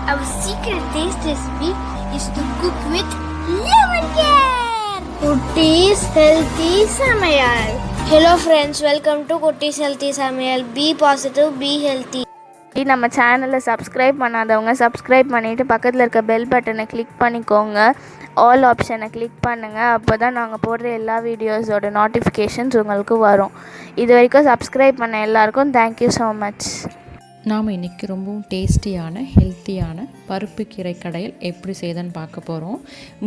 Our secret taste recipe is to cook with lemon care. Kutti's Healthy Samayal. Hello friends, welcome to Kutti's Healthy Samayal. Be positive, be healthy. நம்ம சேனலை subscribe பண்ணாதவங்க subscribe பண்ணிவிட்டு பக்கத்தில் இருக்க bell பட்டனை click பண்ணிக்கோங்க. All ஆப்ஷனை click பண்ணுங்கள். அப்போ தான் நாங்கள் போடுற எல்லா வீடியோஸோட நோட்டிஃபிகேஷன்ஸ் உங்களுக்கு வரும். இது வரைக்கும் சப்ஸ்கிரைப் பண்ண எல்லாருக்கும் தேங்க்யூ ஸோ மச். நாம் இன்றைக்கி ரொம்பவும் டேஸ்டியான ஹெல்த்தியான பருப்பு கீரை கடையல் எப்படி செய்யுதுன்னு பார்க்க போகிறோம்.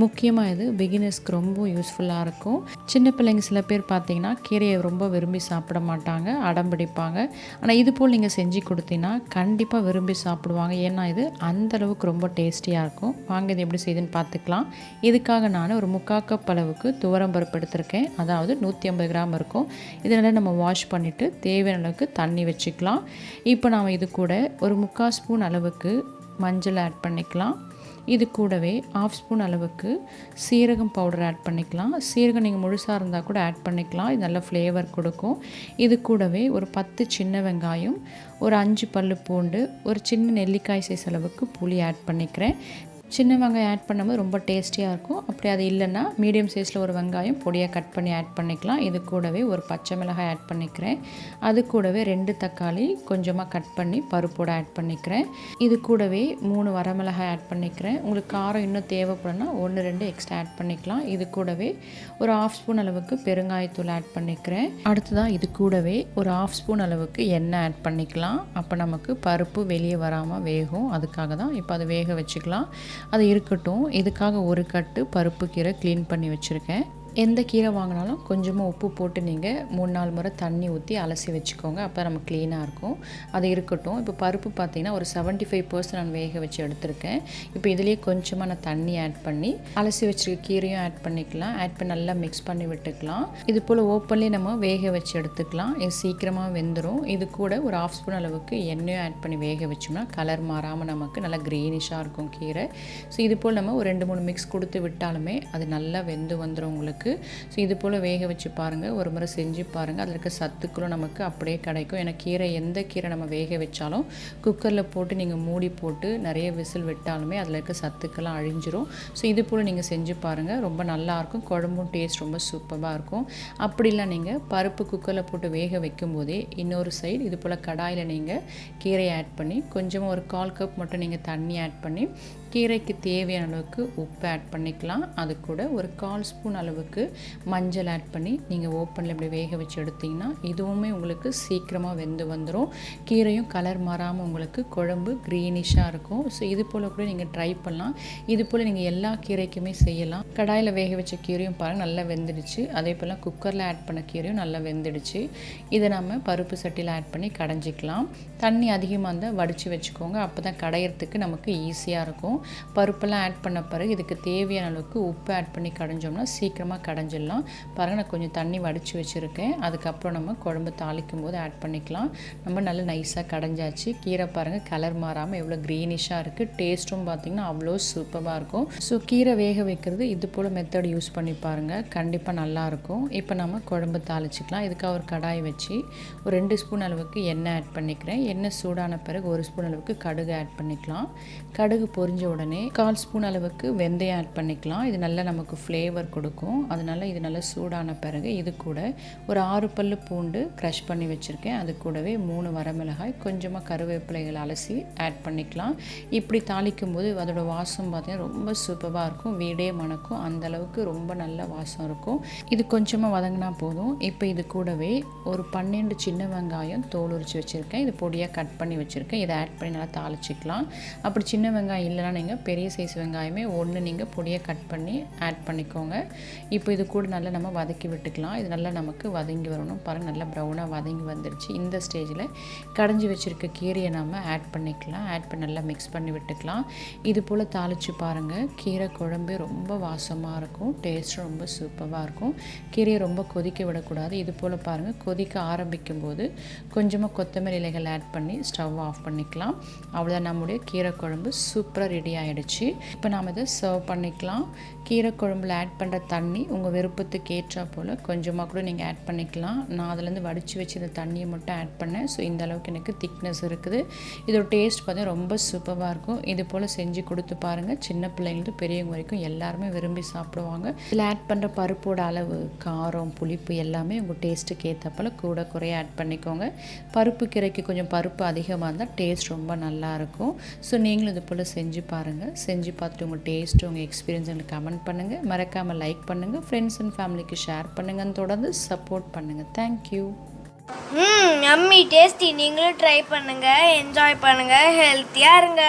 முக்கியமாக இது பிகினர்ஸ்க்கு ரொம்ப யூஸ்ஃபுல்லாக இருக்கும். சின்ன பிள்ளைங்க சில பேர் பார்த்திங்கன்னா கீரையை ரொம்ப விரும்பி சாப்பிட மாட்டாங்க, அடம் பிடிப்பாங்க. ஆனால் இது போல் நீங்கள் செஞ்சு கொடுத்தீங்கன்னா கண்டிப்பாக விரும்பி சாப்பிடுவாங்க. ஏன்னா இது அந்தளவுக்கு ரொம்ப டேஸ்டியாக இருக்கும். வாங்க இது எப்படி செய்யுதுன்னு பார்த்துக்கலாம். இதுக்காக நான் ஒரு 3/4 கப் அளவுக்கு துவரம் பருப்பு எடுத்திருக்கேன். அதாவது 150 கிராம் இருக்கும். இதனால் நம்ம வாஷ் பண்ணிவிட்டு தேவையான அளவுக்கு தண்ணி வச்சுக்கலாம். இப்போ நாம் இது கூட ஒரு 3/4 ஸ்பூன் அளவுக்கு மஞ்சள் ஆட் பண்ணிக்கலாம். இது கூடவே 1/2 ஸ்பூன் அளவுக்கு சீரகம் பவுடர் ஆட் பண்ணிக்கலாம். சீரகம் நீங்கள் முழுசாக இருந்தால் கூட ஆட் பண்ணிக்கலாம். இது நல்ல ஃப்ளேவர் கொடுக்கும். இது கூடவே ஒரு 10 சின்ன வெங்காயம், ஒரு 5 பல்லு பூண்டு, ஒரு சின்ன நெல்லிக்காய் சைஸ் அளவுக்கு புளி ஆட் பண்ணிக்கிறேன். சின்ன வெங்காயம் ஆட் பண்ணும்போது ரொம்ப டேஸ்டியாக இருக்கும். அப்படி அது இல்லைன்னா மீடியம் சைஸில் ஒரு வெங்காயம் பொடியாக கட் பண்ணி ஆட் பண்ணிக்கலாம். இது கூடவே ஒரு பச்சை மிளகாய் ஆட் பண்ணிக்கிறேன். அது கூடவே 2 தக்காளி கொஞ்சமாக கட் பண்ணி பருப்போடு ஆட் பண்ணிக்கிறேன். இது கூடவே 3 வரமிளகாய் ஆட் பண்ணிக்கிறேன். உங்களுக்கு காரம் இன்னும் தேவைப்படுன்னா 1-2 எக்ஸ்ட்ரா ஆட் பண்ணிக்கலாம். இது கூடவே ஒரு 1/2 ஸ்பூன் அளவுக்கு பெருங்காயத்தூள் ஆட் பண்ணிக்கிறேன். அடுத்ததாக இது கூடவே ஒரு 1/2 ஸ்பூன் அளவுக்கு எண்ணெய் ஆட் பண்ணிக்கலாம். அப்போ நமக்கு பருப்பு வெளியே வராமல் வேகும். அதுக்காக தான் இப்போ அதை வேக வச்சுக்கலாம். அது இருக்கட்டும். இதுக்காக ஒரு கட்டு பருப்பு கீரை க்ளீன் பண்ணி வச்சுருக்கேன். எந்த கீரை வாங்கினாலும் கொஞ்சமாக உப்பு போட்டு நீங்கள் 3-4 முறை தண்ணி ஊற்றி அலசி வச்சுக்கோங்க. அப்போ நம்ம க்ளீனாக இருக்கும். அது இருக்கட்டும். இப்போ பருப்பு பார்த்திங்கன்னா ஒரு 75% நான் வேக வச்சு எடுத்திருக்கேன். இப்போ இதிலேயே கொஞ்சமாக நான் தண்ணி ஆட் பண்ணி அலசி வச்சுருக்க கீரையும் ஆட் பண்ணிக்கலாம். ஆட் பண்ணி நல்லா மிக்ஸ் பண்ணி விட்டுக்கலாம். இது போல் ஓப்பன்லேயே நம்ம வேக வச்சு எடுத்துக்கலாம். இது சீக்கிரமாக வெந்துடும். இது கூட ஒரு 1/2 ஸ்பூன் அளவுக்கு எண்ணெயும் ஆட் பண்ணி வேக வச்சோம்னா கலர் மாறாமல் நமக்கு நல்லா க்ரீனிஷாக இருக்கும் கீரை. ஸோ இது போல் நம்ம ஒரு 2-3 மிக்ஸ் கொடுத்து விட்டாலுமே அது நல்லா வெந்து வந்துடும் உங்களுக்கு. ஸோ இது போல் வேக வச்சு பாருங்கள். ஒரு முறை செஞ்சு பாருங்கள். அதில் இருக்க சத்துக்களும் நமக்கு அப்படியே கிடைக்கும். ஏன்னா கீரை எந்த கீரை நம்ம வேக வச்சாலும் குக்கரில் போட்டு நீங்கள் மூடி போட்டு நிறைய விசில் விட்டாலுமே அதில் இருக்க சத்துக்கெல்லாம் அழிஞ்சிரும். ஸோ இது போல் நீங்கள் செஞ்சு பாருங்கள். ரொம்ப நல்லாயிருக்கும். குழம்பும் டேஸ்ட் ரொம்ப சூப்பராக இருக்கும். அப்படிலாம் நீங்கள் பருப்பு குக்கரில் போட்டு வேக வைக்கும் போதே இன்னொரு சைடு இது போல் கடாயில் நீங்கள் கீரையை ஆட் பண்ணி கொஞ்சமாக ஒரு 1/4 கப் மட்டும் நீங்கள் தண்ணி ஆட் பண்ணி கீரைக்கு தேவையான அளவுக்கு உப்பு ஆட் பண்ணிக்கலாம். அது கூட ஒரு 1/4 ஸ்பூன் அளவுக்கு மஞ்சள் ஆட் பண்ணி நீங்கள் ஓப்பனில் இப்படி வேக வச்சு எடுத்திங்கன்னா இதுவுமே உங்களுக்கு சீக்கிரமாக வெந்து வந்துடும். கீரையும் கலர் மாறாமல் உங்களுக்கு குழம்பு க்ரீனிஷாக இருக்கும். ஸோ இது போல் கூட நீங்கள் ட்ரை பண்ணலாம். இது போல் நீங்கள் எல்லா கீரைக்குமே செய்யலாம். கடாயில் வேக வச்ச கீரையும் பாருங்கள் நல்லா வெந்துடுச்சு. அதே போல் குக்கரில் ஆட் பண்ண கீரையும் நல்லா வெந்துடுச்சு. இதை நம்ம பருப்பு சட்டியில் ஆட் பண்ணி கடைஞ்சிக்கலாம். தண்ணி அதிகமாக இருந்தால் வடித்து வச்சுக்கோங்க. அப்போ தான் கடையிறதுக்கு நமக்கு ஈஸியாக இருக்கும். பருப்பெல்லாம் ஆட் பண்ண பிறகு இதுக்கு தேவையான அளவுக்கு உப்பு ஆட் பண்ணி கடைஞ்சோம்னா சீக்கிரமாக கடைஞ்சிடலாம். பாருங்கள் நான் கொஞ்சம் தண்ணி வடித்து வச்சுருக்கேன். அதுக்கப்புறம் நம்ம குழம்பு தாளிக்கும் போது ஆட் பண்ணிக்கலாம். நம்ம நல்லா நைஸாக கடைஞ்சாச்சு. கீரை பாருங்கள் கலர் மாறாமல் எவ்வளோ க்ரீனிஷாக இருக்குது. டேஸ்ட்டும் பார்த்திங்கன்னா அவ்வளோ சூப்பராக இருக்கும். ஸோ கீரை வேக வைக்கிறது இது போல் மெத்தட் யூஸ் பண்ணி பாருங்கள். கண்டிப்பாக நல்லாயிருக்கும். இப்போ நம்ம குழம்பு தாளிச்சிக்கலாம். இதுக்காக ஒரு கடாய் வச்சு ஒரு 2 ஸ்பூன் அளவுக்கு எண்ணெய் ஆட் பண்ணிக்கிறேன். எண்ணெய் சூடான பிறகு 1 ஸ்பூன் அளவுக்கு கடுகு ஆட் பண்ணிக்கலாம். கடுகு பொரிஞ்ச உடனே 1/4 ஸ்பூன் அளவுக்கு வெந்தயம் ஆட் பண்ணிக்கலாம். இது நல்லா நமக்கு ஃப்ளேவர் கொடுக்கும். அதனால் இது நல்லா சூடான பிறகு இது கூட ஒரு 6 பல்லு பூண்டு க்ரஷ் பண்ணி வச்சுருக்கேன். அது கூடவே 3 வரமிளகாய் கொஞ்சமாக கருவேப்பிலைகள் அலசி ஆட் பண்ணிக்கலாம். இப்படி தாளிக்கும் போது அதோட வாசம் பார்த்திங்கன்னா ரொம்ப சூப்பராக இருக்கும். வீடே மணக்கும். அந்தளவுக்கு ரொம்ப நல்ல வாசம் இருக்கும். இது கொஞ்சமாக வதங்கினா போதும். இப்போ இது கூடவே ஒரு 12 சின்ன வெங்காயம் தோல் உரித்து வச்சுருக்கேன். இது பொடியாக கட் பண்ணி வச்சுருக்கேன். இதை ஆட் பண்ணி நல்லா தாளிச்சிக்கலாம். அப்படி சின்ன வெங்காயம் இல்லைனா நீங்கள் பெரிய சைஸ் வெங்காயமே 1 நீங்கள் பொடியாக கட் பண்ணி ஆட் பண்ணிக்கோங்க. இப்போ இது கூட நல்லா நம்ம வதக்கி விட்டுக்கலாம். இது நல்லா நமக்கு வதங்கி வரணும். பாருங்கள் நல்லா ப்ரௌனாக வதங்கி வந்துடுச்சு. இந்த ஸ்டேஜில் கடைஞ்சி வச்சுருக்க கீரையை நம்ம ஆட் பண்ணிக்கலாம். ஆட் பண்ணி நல்லா மிக்ஸ் பண்ணி விட்டுக்கலாம். இது போல் தாளித்து பாருங்கள். கீரை குழம்பு ரொம்ப வாசமாக இருக்கும். டேஸ்ட்டும் ரொம்ப சூப்பராக இருக்கும். கீரையை ரொம்ப கொதிக்க விடக்கூடாது. இது போல் பாருங்கள் கொதிக்க ஆரம்பிக்கும் போது கொஞ்சமாக கொத்தமல்லி இலைகள் ஆட் பண்ணி ஸ்டவ் ஆஃப் பண்ணிக்கலாம். அவ்வளோதான் நம்முடைய கீரை குழம்பு சூப்பராக ரெடி ரெடி ஆகிடுச்சு. இப்போ நாம் இதை சர்வ் பண்ணிக்கலாம். கீரை குழம்புல ஆட் பண்ணுற தண்ணி உங்கள் விருப்பத்துக்கு ஏற்றா போல் கொஞ்சமாக கூட நீங்கள் ஆட் பண்ணிக்கலாம். நான் அதுலேருந்து வடித்து வச்சு இந்த தண்ணியை மட்டும் ஆட் பண்ணேன். ஸோ இந்த அளவுக்கு எனக்கு திக்னஸ் இருக்குது. இதோட டேஸ்ட் பார்த்தா ரொம்ப சூப்பராக இருக்கும். இது போல் செஞ்சு கொடுத்து பாருங்கள். சின்ன பிள்ளைங்களுக்கு பெரியவங்க வரைக்கும் எல்லாருமே விரும்பி சாப்பிடுவாங்க. இதில் ஆட் பண்ணுற பருப்போட அளவு, காரம், புளிப்பு எல்லாமே உங்கள் டேஸ்ட்டுக்கு ஏற்ற போல் கூட குறைய ஆட் பண்ணிக்கோங்க. பருப்பு கீரைக்கு கொஞ்சம் பருப்பு அதிகமாக இருந்தால் டேஸ்ட் ரொம்ப நல்லாயிருக்கும். ஸோ நீங்களும் இது போல் செஞ்சு பாருங்கள். செஞ்சு பார்த்துட்டு உங்கள் டேஸ்ட்டு, உங்கள் எக்ஸ்பீரியன்ஸ் எனக்கு கமெண்ட் பண்ணுங்கள். மறக்காமல் லைக் பண்ணுங்கள். ஃப்ரெண்ட்ஸ் அண்ட் ஃபேமிலிக்கு ஷேர் பண்ணுங்கன்னு தொடர்ந்து சப்போர்ட் பண்ணுங்கள். தேங்க்யூ. Yummy tasty. நீங்களும் ட்ரை பண்ணுங்கள், என்ஜாய் பண்ணுங்கள், ஹெல்த்தியாக இருங்க.